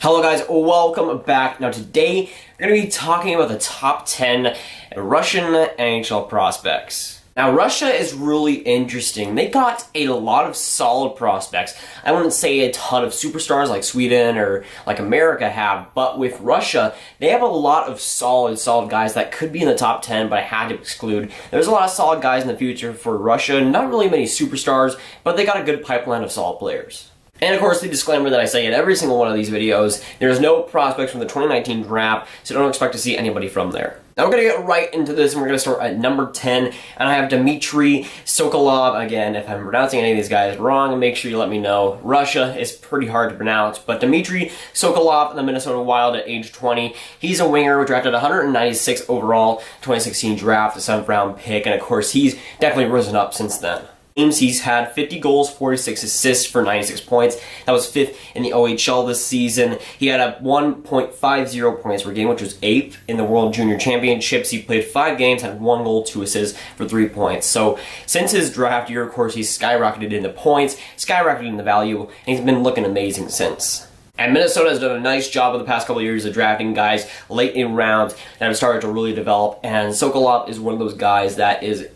Hello guys, welcome back. Now today, we're going to be talking about the top 10 Russian NHL prospects. Now Russia is really interesting. They got a lot of solid prospects. I wouldn't say a ton of superstars like Sweden or like America have, but with Russia, they have a lot of solid guys that could be in the top 10, but I had to exclude. There's a lot of solid guys in the future for Russia, not really many superstars, but they got a good pipeline of solid players. And of course, the disclaimer that I say in every single one of these videos, there's no prospects from the 2019 draft, so don't expect to see anybody from there. Now we're going to get right into this, and we're going to start at number 10, and I have Dmitry Sokolov. Again, if I'm pronouncing any of these guys wrong, make sure you let me know. Russia is pretty hard to pronounce, but Dmitry Sokolov in the Minnesota Wild at age 20. He's a winger, drafted 196 overall, 2016 draft, a 7th round pick, and of course, he's definitely risen up since then. He's had 50 goals, 46 assists for 96 points. That was 5th in the OHL this season. He had a 1.50 points per game, which was 8th in the World Junior Championships. He played 5 games, had 1 goal, 2 assists for 3 points. So since his draft year, of course, he's skyrocketed in the points, skyrocketed in the value, and he's been looking amazing since. And Minnesota has done a nice job in the past couple of years of drafting guys late in rounds that have started to really develop, and Sokolov is one of those guys that is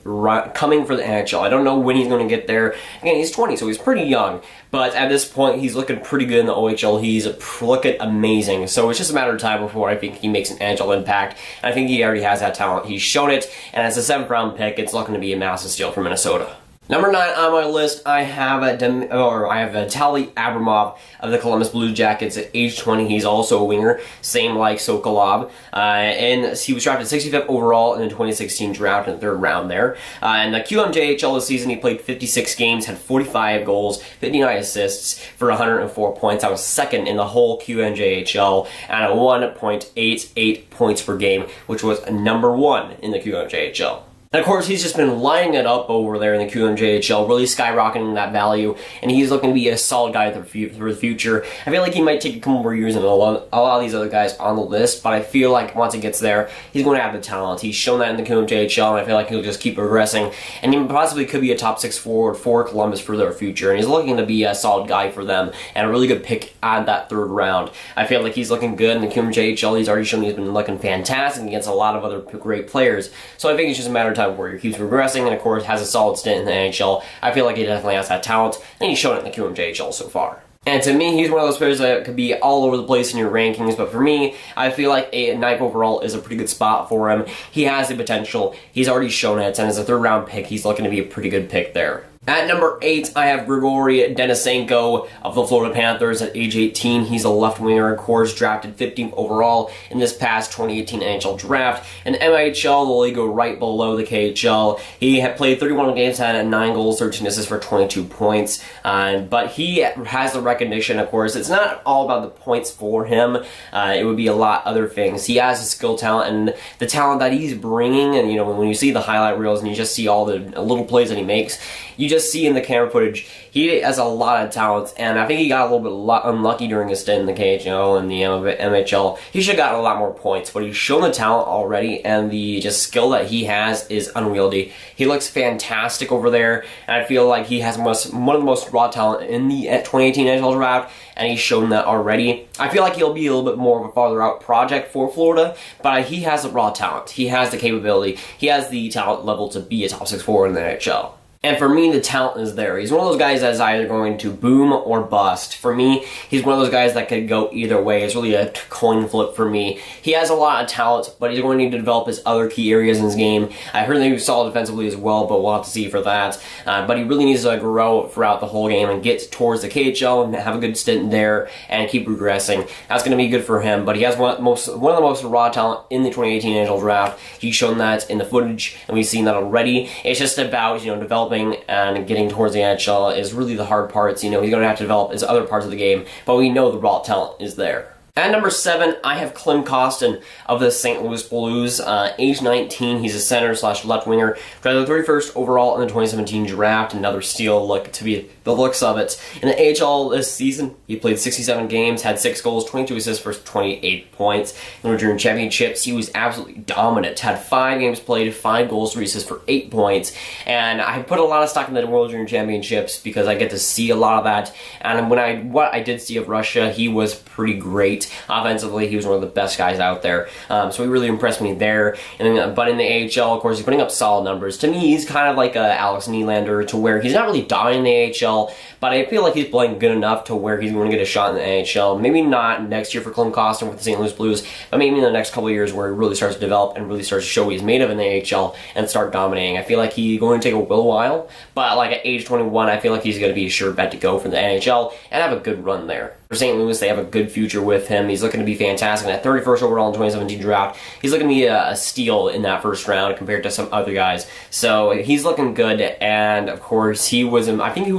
coming for the NHL. I don't know when he's going to get there. Again, he's 20, so he's pretty young, but at this point, he's looking pretty good in the OHL. He's looking amazing, so it's just a matter of time before I think he makes an NHL impact, and I think he already has that talent. He's shown it, and as a 7th round pick, it's looking to be a massive steal for Minnesota. Number 9 on my list, I have Vitaly Abramov of the Columbus Blue Jackets at age 20. He's also a winger, same like Sokolov, and he was drafted 65th overall in the 2016 draft in the 3rd round there. In the QMJHL this season, he played 56 games, had 45 goals, 59 assists for 104 points. That was 2nd in the whole QMJHL and a 1.88 points per game, which was number 1 in the QMJHL. And of course, he's just been lining it up over there in the QMJHL, really skyrocketing that value, and he's looking to be a solid guy for the future. I feel like he might take a couple more years than a lot of these other guys on the list, but I feel like once he gets there, he's going to have the talent. He's shown that in the QMJHL, and I feel like he'll just keep progressing, and he possibly could be a top 6 forward for Columbus for their future, and he's looking to be a solid guy for them, and a really good pick on that 3rd round. I feel like he's looking good in the QMJHL. He's already shown he's been looking fantastic against a lot of other great players, so I think it's just a matter of time where he keeps progressing, and of course has a solid stint in the NHL. I feel like he definitely has that talent, and he's shown it in the QMJHL so far. And to me, he's one of those players that could be all over the place in your rankings, but for me, I feel like a 9th overall is a pretty good spot for him. He has the potential, he's already shown it, and as a 3rd round pick, he's looking to be a pretty good pick there. At number 8, I have Grigory Denisenko of the Florida Panthers at age 18. He's a left winger, of course, drafted 15th overall in this past 2018 NHL draft. In MHL, the league go right below the KHL. He had played 31 games, had 9 goals, 13 assists for 22 points. But he has the recognition, of course. It's not all about the points for him. It would be a lot other things. He has the skill talent and the talent that he's bringing. And, you know, when you see the highlight reels and you just see all the little plays that he makes, you just see in the camera footage, he has a lot of talent, and I think he got a little bit unlucky during his stint in the KHL and the MHL. He should have gotten a lot more points, but he's shown the talent already, and the just skill that he has is unwieldy. He looks fantastic over there, and I feel like he has one of the most raw talent in the 2018 NHL draft, and he's shown that already. I feel like he'll be a little bit more of a farther out project for Florida, but he has the raw talent. He has the capability. He has the talent level to be a top 6 forward in the NHL. And for me, the talent is there. He's one of those guys that is either going to boom or bust. For me, he's one of those guys that could go either way. It's really a coin flip for me. He has a lot of talent, but he's going to need to develop his other key areas in his game. I heard that he was solid defensively as well, but we'll have to see for that. But he really needs to grow throughout the whole game and get towards the KHL and have a good stint there and keep progressing. That's going to be good for him, but he has one of the most raw talent in the 2018 NHL draft. He's shown that in the footage, and we've seen that already. It's just about, you know, developing and getting towards the NHL is really the hard parts. You know, he's going to have to develop his other parts of the game, but we know the raw talent is there. At number 7, I have Klim Kostin of the St. Louis Blues. Age 19, he's a center slash left winger. Drafted 31st overall in the 2017 draft. Another steal, look to be the looks of it. In the AHL this season, he played 67 games, had 6 goals, 22 assists for 28 points. In the Junior Championships, he was absolutely dominant. Had 5 games played, 5 goals, 3 assists for 8 points. And I put a lot of stock in the World Junior Championships because I get to see a lot of that. And what I did see of Russia, he was pretty great. Offensively, he was one of the best guys out there. So he really impressed me there. But in the AHL, of course, he's putting up solid numbers. To me, he's kind of like a Alex Nylander, to where he's not really dominating the AHL, but I feel like he's playing good enough to where he's going to get a shot in the NHL. Maybe not next year for Klim Kostin with the St. Louis Blues, but maybe in the next couple of years where he really starts to develop and really starts to show what he's made of in the AHL and start dominating. I feel like he's going to take a little while, but like at age 21, I feel like he's going to be a sure bet to go for the NHL and have a good run there. For St. Louis, they have a good future with him. He's looking to be fantastic. And at 31st overall in the 2017 draft, he's looking to be a steal in that first round compared to some other guys. So he's looking good. And of course, he was. I think he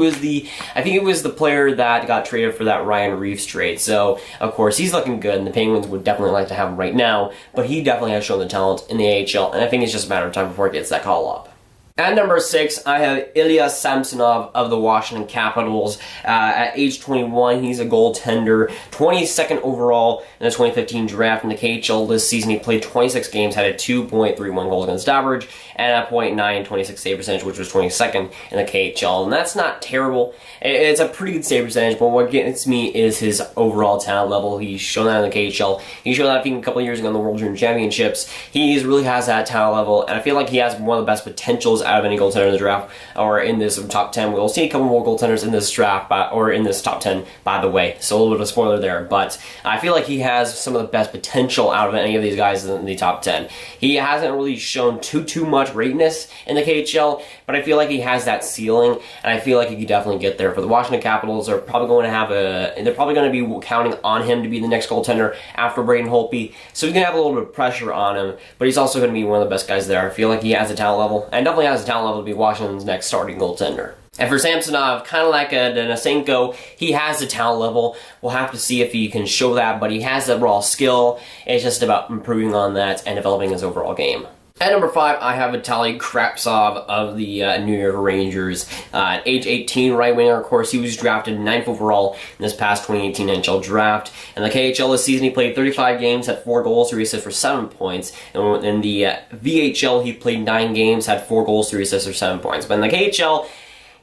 was the player that got traded for that Ryan Reeves trade. So of course, he's looking good, and the Penguins would definitely like to have him right now. But he definitely has shown the talent in the AHL, and I think it's just a matter of time before he gets that call up. At number 6, I have Ilya Samsonov of the Washington Capitals. At age 21, he's a goaltender. 22nd overall in the 2015 draft. In the KHL this season, he played 26 games, had a 2.31 goals against average, and a .9 26 save percentage, which was 22nd in the KHL. And that's not terrible. It's a pretty good save percentage, but what gets me is his overall talent level. He's shown that in the KHL. He showed that I think a couple of years ago in the World Junior Championships. He really has that talent level, and I feel like he has one of the best potentials out of any goaltender in the draft or in this top 10. We'll see a couple more goaltenders in this draft, or in this top 10, by the way. So a little bit of a spoiler there, but I feel like he has some of the best potential out of any of these guys in the top 10. He hasn't really shown too much greatness in the KHL, but I feel like he has that ceiling, and I feel like he could definitely get there. For the Washington Capitals, they're probably going to be counting on him to be the next goaltender after Braden Holtby, so he's going to have a little bit of pressure on him, but he's also going to be one of the best guys there. I feel like he has the talent level, and definitely has the talent level to be Washington's next starting goaltender. And for Samsonov, kind of like a Denisenko, he has the talent level. We'll have to see if he can show that, but he has the raw skill. It's just about improving on that and developing his overall game. At number 5, I have Vitaly Kravtsov of the New York Rangers. At age 18, right winger, of course, he was drafted 9th overall in this past 2018 NHL draft. In the KHL this season, he played 35 games, had 4 goals, 3 assists for 7 points. And in the VHL, he played 9 games, had 4 goals, 3 assists for 7 points. But in the KHL,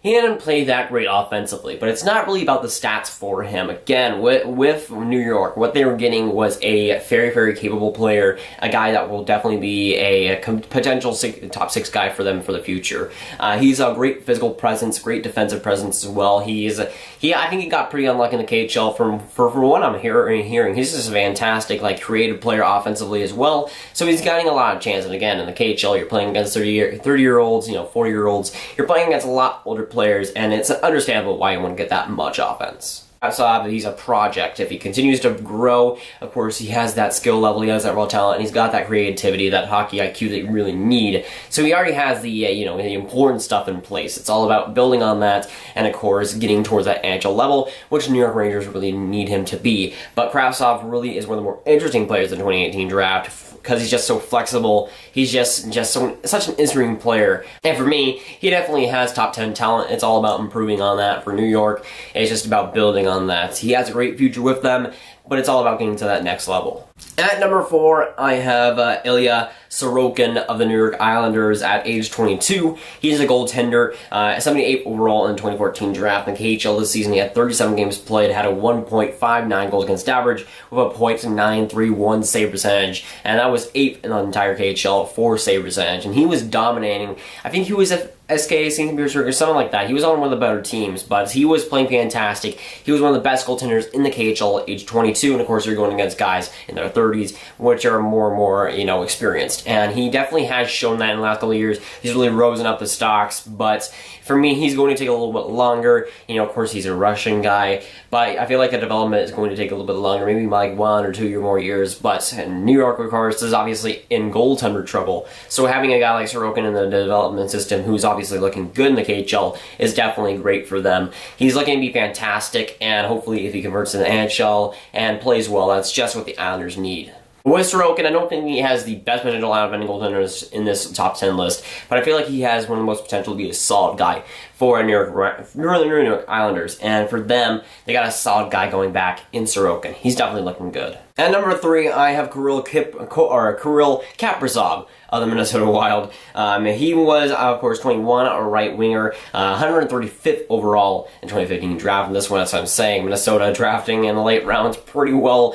he didn't play that great offensively, but it's not really about the stats for him. Again, with New York, what they were getting was a very, very capable player, a guy that will definitely be a potential top 6 guy for them for the future. He's a great physical presence, great defensive presence as well. I think he got pretty unlucky in the KHL from what I'm hearing. He's just a fantastic, creative player offensively as well. So he's getting a lot of chances. And again, in the KHL, you're playing against 30-year-olds, 40-year-olds. You're playing against a lot older players, and it's understandable why you wouldn't get that much offense. Kravtsov, he's a project. If he continues to grow, of course, he has that skill level, he has that raw talent, and he's got that creativity, that hockey IQ that you really need. So he already has the important stuff in place. It's all about building on that, and of course, getting towards that NHL level, which New York Rangers really need him to be. But Kravtsov really is one of the more interesting players in the 2018 draft, because he's just so flexible. He's just such an interesting player. And for me, he definitely has top 10 talent. It's all about improving on that for New York. It's just about building on that. He has a great future with them, but it's all about getting to that next level. At number 4, I have Ilya Sorokin of the New York Islanders at age 22. He's a goaltender, 78th overall in the 2014 draft. In the KHL this season, he had 37 games played, had a 1.59 goals against average with a .931 save percentage, and that was 8th in the entire KHL for save percentage. And he was dominating. I think he was at SK St. Petersburg or something like that. He was on one of the better teams, but he was playing fantastic. He was one of the best goaltenders in the KHL at age 22, and of course you're going against guys in their 30s, which are more and more, experienced. And he definitely has shown that in the last couple of years. He's really risen up the stocks, but For me, he's going to take a little bit longer. Of course, he's a Russian guy, but I feel like the development is going to take a little bit longer, maybe like 1 or 2 more years. But New York, of course, is obviously in goaltender trouble. So having a guy like Sorokin in the development system, who's obviously looking good in the KHL, is definitely great for them. He's looking to be fantastic, and hopefully if he converts to the NHL and plays well, that's just what the Islanders need. With Sorokin, I don't think he has the best potential out of any goaltenders in this top 10 list, but I feel like he has one of the most potential to be a solid guy for the New York Islanders. And for them, they got a solid guy going back in Sorokin. He's definitely looking good. At number 3, I have Kirill Kaprizov of the Minnesota Wild. He was, of course, 21, a right winger, 135th overall in 2015 draft. And this one, that's what I'm saying. Minnesota drafting in the late rounds pretty well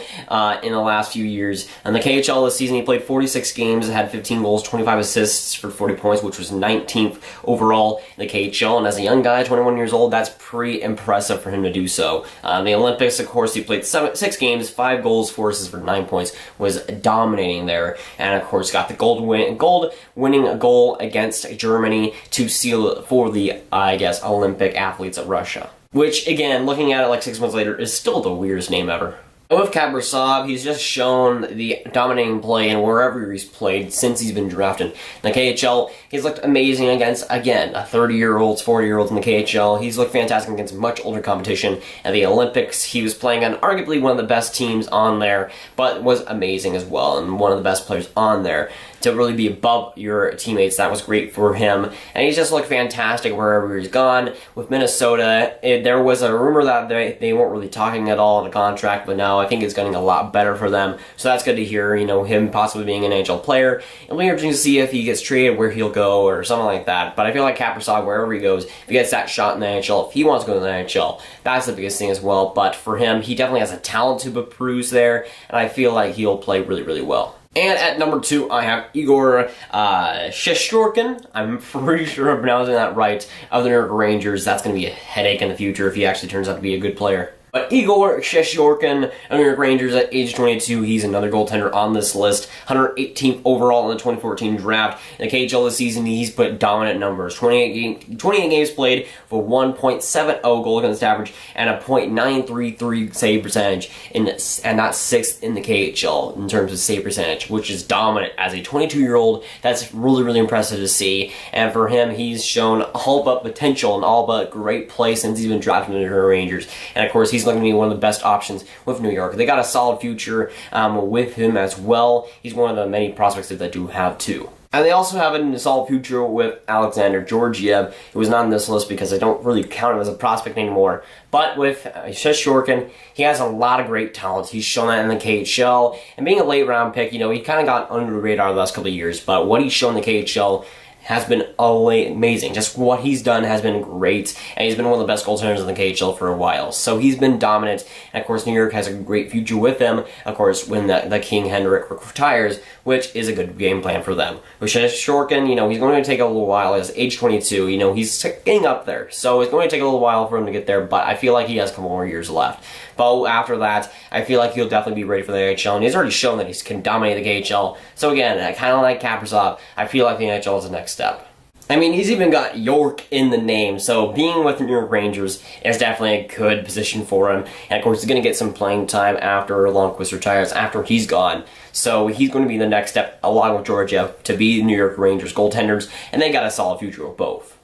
in the last few years. In the KHL this season, he played 46 games, had 15 goals, 25 assists for 40 points, which was 19th overall in the KHL. And as a young guy, 21 years old, that's pretty impressive for him to do so. The Olympics, of course, he played 6 games, 5 goals, 4 assists for 9 points, was dominating there. And, of course, got the gold winning goal against Germany to seal it for the, Olympic athletes of Russia. Which, again, looking at it like 6 months later, is still the weirdest name ever. With Kaprizov, he's just shown the dominating play in wherever he's played since he's been drafted. In the KHL, he's looked amazing against, again, a 30-year-olds, 40-year-olds in the KHL. He's looked fantastic against much older competition. At the Olympics, he was playing on arguably one of the best teams on there, but was amazing as well, and one of the best players on there. To really be above your teammates, that was great for him. And he's just looked fantastic wherever he's gone. With Minnesota, there was a rumor that they weren't really talking at all in the contract, but now I think it's getting a lot better for them. So that's good to hear, him possibly being an NHL player. It'll be interesting to see if he gets traded, where he'll go, or something like that. But I feel like Kaprizov, wherever he goes, if he gets that shot in the NHL, if he wants to go to the NHL, that's the biggest thing as well. But for him, he definitely has a talent to bruise there, and I feel like he'll play really, really well. And at number 2, I have Igor Shesterkin. I'm pretty sure I'm pronouncing that right. Of the New York Rangers, that's going to be a headache in the future if he actually turns out to be a good player. But Igor Shesterkin of the New York Rangers at age 22, he's another goaltender on this list. 118th overall in the 2014 draft. In the KHL this season, he's put dominant numbers. 28 games played for 1.70 goal against average and a .933 save percentage, and that's 6th in the KHL in terms of save percentage, which is dominant as a 22-year-old. That's really, really impressive to see. And for him, he's shown all but potential and all but great play since he's been drafted into the Rangers. And of course, he's looking to be one of the best options with New York. They got a solid future with him as well. He's one of the many prospects that they do have too. And they also have a solid future with Alexander Georgiev, who is not on this list because I don't really count him as a prospect anymore. But with Shesterkin, he has a lot of great talent. He's shown that in the KHL. And being a late round pick, he kind of got under the radar the last couple of years. But what he's shown in the KHL has been amazing. Just what he's done has been great, and he's been one of the best goaltenders in the KHL for a while. So he's been dominant, and of course New York has a great future with him, of course, when the King Henrik retires, which is a good game plan for them. With Shesterkin, he's going to take a little while. He's age 22, he's getting up there, so it's going to take a little while for him to get there, but I feel like he has a couple more years left. But after that, I feel like he'll definitely be ready for the NHL, and he's already shown that he can dominate the KHL. So again, kind of like Kaprizov, I feel like the NHL is the next step. I mean, he's even got York in the name, so being with the New York Rangers is definitely a good position for him. And of course, he's going to get some playing time after Lundqvist retires, after he's gone. So he's going to be the next step, along with Georgiev, to be the New York Rangers goaltenders, and they got a solid future with both.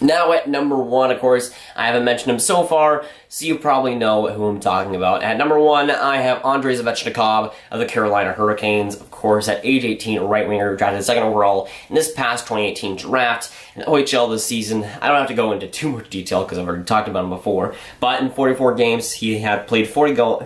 Now at number 1, of course, I haven't mentioned him so far, so you probably know who I'm talking about. At number 1, I have Andrei Svechnikov of the Carolina Hurricanes. Of course, at age 18, a right winger, drafted 2nd overall in this past 2018 draft. In OHL this season, I don't have to go into too much detail because I've already talked about him before, but in 44 games, he had played 40 goals,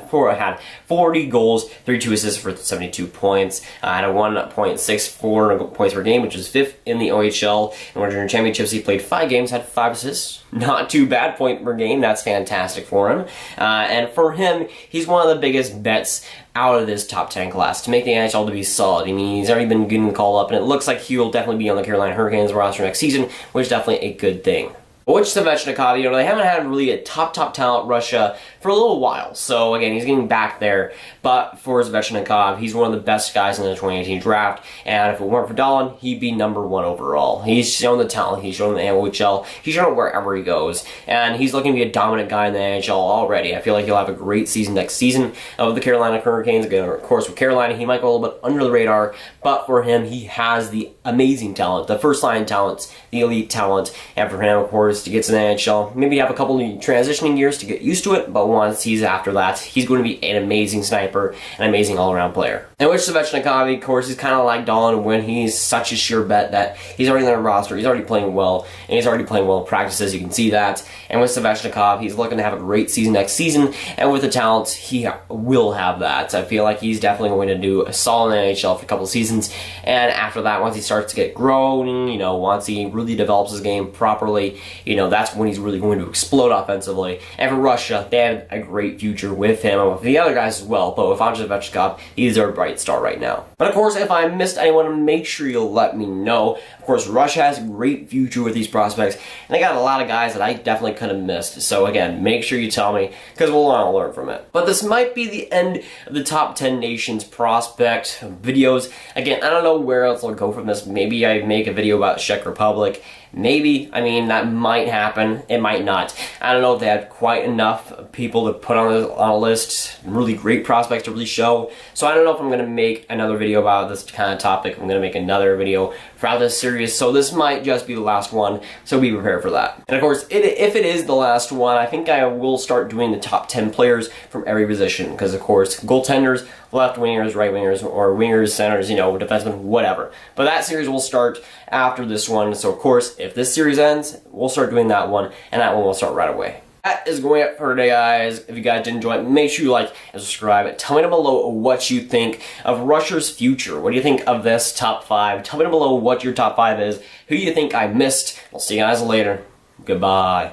32 assists for 72 points, had a 1.64 points per game, which is 5th in the OHL. In Western Championships, he played 5 games, had 5 assists. Not too bad point per game. That's fantastic for him. And for him, he's one of the biggest bets out of this top 10 class to make the NHL to be solid. I mean, he's already been getting the call up, and it looks like he will definitely be on the Carolina Hurricanes roster next season, which is definitely a good thing. Which Svechnikov, they haven't had really a top talent Russia for a little while. So again, he's getting back there. But for Svechnikov, he's one of the best guys in the 2018 draft. And if it weren't for Dahlin, he'd be #1 overall. He's shown the talent. He's shown the NHL. He's shown it wherever he goes. And he's looking to be a dominant guy in the NHL already. I feel like he'll have a great season next season of the Carolina Hurricanes. Again, of course, with Carolina, he might go a little bit under the radar. But for him, he has the amazing talent, the first-line talent, the elite talent. And for him, of course, to get to the NHL, maybe have a couple of transitioning years to get used to it. But once he's after that, he's going to be an amazing sniper, an amazing all-around player. And with Svechnikov, of course, he's kind of like Dahlin when he's such a sure bet that he's already on the roster, he's already playing well, and he's already playing well in practices, you can see that. And with Svechnikov, he's looking to have a great season next season, and with the talent, he will have that. I feel like he's definitely going to do a solid in the NHL for a couple of seasons, and after that, once he starts to get growing, once he really develops his game properly, that's when he's really going to explode offensively. And for Russia, they have a great future with him, and with the other guys as well, but with Andrei Svechnikov, he's their bright star right now. But of course, if I missed anyone, make sure you'll let me know. Of course, Russia has a great future with these prospects, and they got a lot of guys that I definitely could have missed. So again, make sure you tell me, because we'll want to learn from it. But this might be the end of the top 10 nations prospect videos. Again, I don't know where else I'll go from this. Maybe I make a video about Czech Republic. Maybe, that might happen. It might not. I don't know if they had quite enough people to put on a list, really great prospects to really show. So I don't know if I'm going to make another video about this kind of topic. I'm going to make another video throughout this series. So this might just be the last one. So be prepared for that. And of course, if it is the last one, I think I will start doing the top 10 players from every position. Because of course, goaltenders, left wingers, right wingers, or wingers, centers, defensemen, whatever. But that series will start after this one. So of course, if this series ends, we'll start doing that one, and that one will start right away. That is going up for today, guys. If you guys did enjoy it, make sure you like and subscribe. Tell me down below what you think of Russia's future. What do you think of this top 5? Tell me down below what your top 5 is. Who you think I missed. I'll see you guys later. Goodbye.